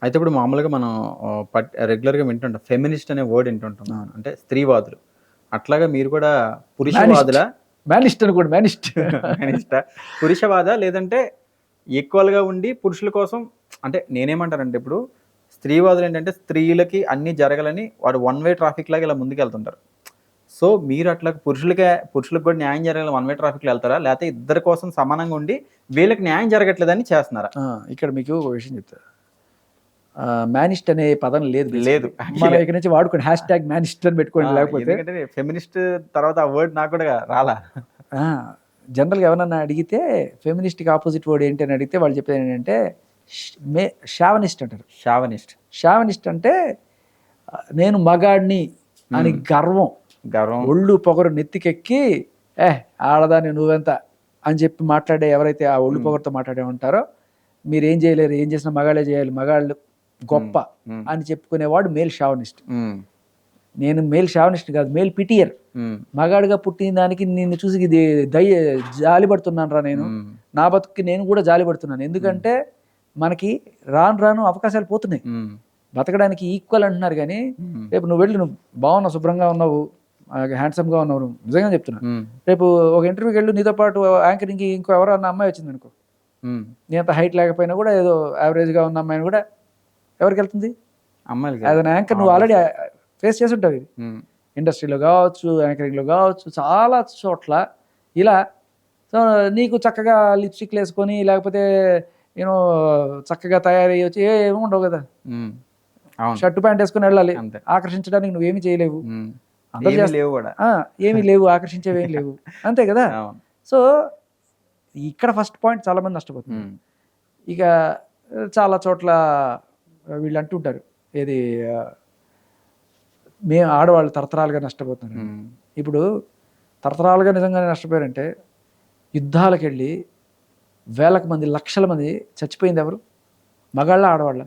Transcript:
అయితే ఇప్పుడు మామూలుగా మనం రెగ్యులర్‌గా వింటుంటాం. ఫెమినిస్ట్ అనే వర్డ్ వింటుంటాం. అవును. అంటే స్త్రీవాదులు. అట్లాగా మీరు కూడా మేనిస్ట్. పురుషవాదులా? మేనిస్ట్ అనుకోండి. మేనిస్ట్. మేనిస్టా? పురుషవాదా? లేదంటే ఈక్వల్‌గా ఉండి పురుషుల కోసం అంటే నేనేమంటానంటే ఇప్పుడు స్త్రీవాదులేంటంటే స్త్రీలకి అన్నీ జరగాలని వాడు వన్ వే ట్రాఫిక్ లాగా ఇలా ముందుకెళ్తుంటారు. సో, మీరు అట్లా పురుషులకు కూడా న్యాయం జరగాలని వన్ వే ట్రాఫిక్‌లో ఎళ్తారా? లేతే ఇద్దరి కోసం సమానంగా ఉండి వీళ్ళకి న్యాయం జరగట్లేదని చేస్తున్నారా? ఆ! ఇక్కడ మీకు ఒక విషయం చెప్తా. మేనిస్ట్ అనే పదం లేదు లేదు. బేసికల్లీ. మనం యాక్చువల్లీ ఇక నుంచి వాడుకోండి. #మేనిస్ట్ అని పెట్టుకోండి లేకపోతే. ఎందుకంటే ఫెమినిస్ట్ తర్వాత ఆ వర్డ్ నాకు కూడా రాలా. ఆ! జనరల్‌గా ఎవరన్నా అడిగితే ఫెమినిస్ట్‌కి అపోజిట్ వర్డ్ ఏంటి అని అడిగితే వాళ్ళు చెప్పేది ఏంటంటే ష్ మే షావనిస్ట్ అంటారు. షావనిస్ట్. షావనిస్ట్ అంటే నేను మగాడిని అని గర్వం, గర్వం. ఒళ్ళు పొగరు నెత్తికెక్కి ఆడదాన్ని నువ్వెంత అని చెప్పి మాట్లాడే ఎవరైతే ఆ ఒళ్ళు పొగరుతో మాట్లాడే ఉంటారో మీరేం చేయలేరు, ఏం చేసినా మగాళ్ళే చేయాలి, మగాళ్ళు గొప్ప అని చెప్పుకునేవాడు మేల్ షావనిస్ట్. నేను మేల్ షావనిస్ట్ కాదు, మేల్ పిటియర్. మగాడిగా పుట్టిన దానికి నిన్ను చూసి ఇది జాలి పడుతున్నాను రా నేను, నా బతుక్కి నేను కూడా జాలి పడుతున్నాను. ఎందుకంటే మనకి రాను రాను అవకాశాలు పోతున్నాయి బతకడానికి. ఈక్వల్ అంటున్నారు కానీ రేపు నువ్వు వెళ్ళి నువ్వు బాగున్నావు, శుభ్రంగా ఉన్నావు, హ్యాండ్సమ్గా ఉన్నావు, నువ్వు నిజంగా చెప్తున్నా, రేపు ఒక ఇంటర్వ్యూకి వెళ్ళు, నీతో పాటు యాంకరింగ్ ఇంకో ఎవరన్నా అమ్మాయి వచ్చింది అనుకో, నీ అంత హైట్ లేకపోయినా కూడా ఏదో యావరేజ్గా ఉన్న అమ్మాయిని కూడా ఎవరికి వెళ్తుంది? అమ్మాయిలకి. యాజ్ అన్ యాంకర్ నువ్వు ఆల్రెడీ ఫేస్ చేసి ఉంటావు ఇది. ఇండస్ట్రీలో కావచ్చు, యాంకరింగ్లో కావచ్చు, చాలా చోట్ల ఇలా. సో నీకు చక్కగా లిప్స్టిక్లు వేసుకొని లేకపోతే నేను చక్కగా తయారయ్యి వచ్చి ఏమి ఉండవు కదా, షర్టు ప్యాంట్ వేసుకొని వెళ్ళాలి, ఆకర్షించడానికి నువ్వేమి చేయలేవు, ఏమీ లేవు, ఆకర్షించేవి ఏమి లేవు, అంతే కదా. సో ఇక్కడ ఫస్ట్ పాయింట్ చాలా మంది నష్టపోతుంది. ఇక చాలా చోట్ల వీళ్ళు అంటుంటారు ఏది మేము ఆడవాళ్ళు తరతరాలుగా నష్టపోతున్నారు. ఇప్పుడు తరతరాలుగా నిజంగానే నష్టపోయారంటే యుద్ధాలకు వెళ్ళి వేలకు మంది, లక్షల మంది చచ్చిపోయింది ఎవరు? మగాళ్ళ, ఆడవాళ్ళ?